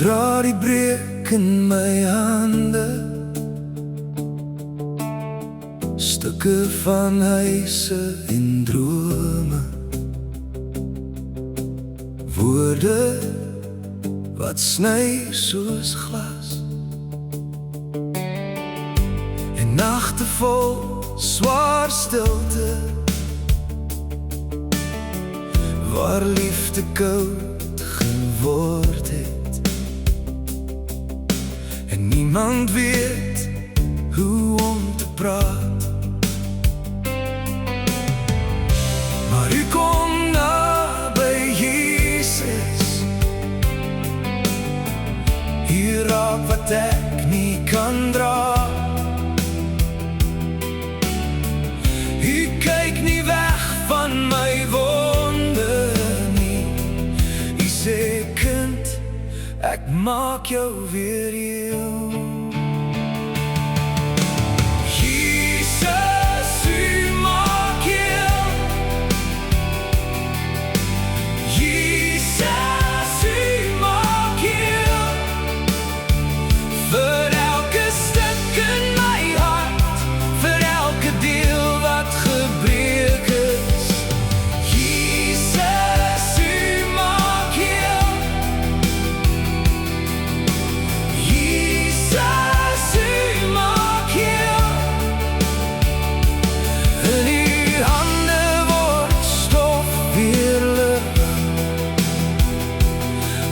dra die breek in my hande, stukke van huise en drome, woorde wat sny soos glas, en nagte vol swaar stilte, waar liefde koud geword het, en niemand weet hoe om te praat. Maar u kom naby Jesus, u raak wat ek nie kan dra. U kyk nie weg van my wonde nie. U sê kind, ek maak jou weer heel.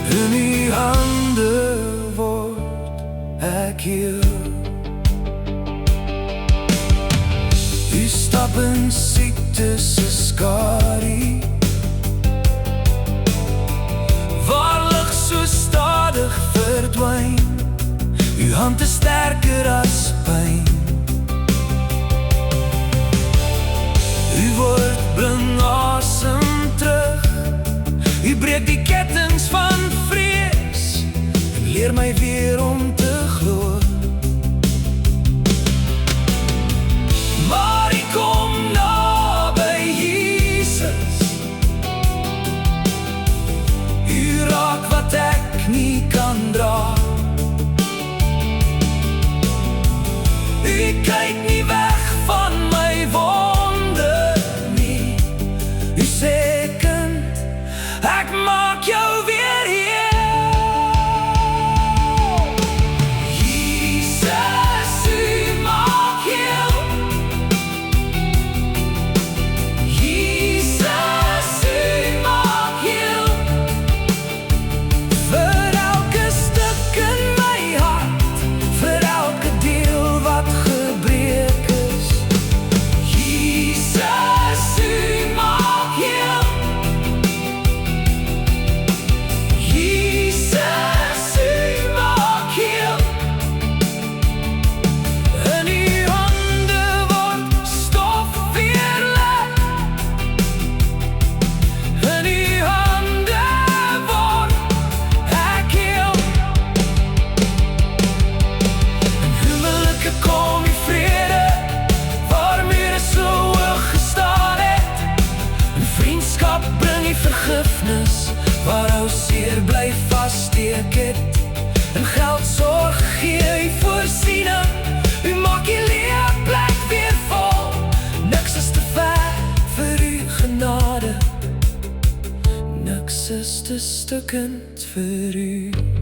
In die hande word ek heel. U stap in siekte se skadu, waar lig so stadig verdwyn. U hand is sterker as pyn. U woord bring asem terug. U breek die kettings van vrees en leer my weer om te glo. Maar u kom naby Jesus, u raak wat ek nie kan dra. U kyk nie weg van my wonde nie. U sê ek maak jou weer heel. Jesus, u maak heel. Jesus, u maak heel. Vir elke stuk in my hart, vir elke deel wat gebreek is. Jesus, u maak heel. Vergifnis waar ou seer bly vassteek het, en geld sorg gee u voorsiening. U maak die leë plek weer vol. Niks is te ver vir u genade, niks is te stukkend vir u.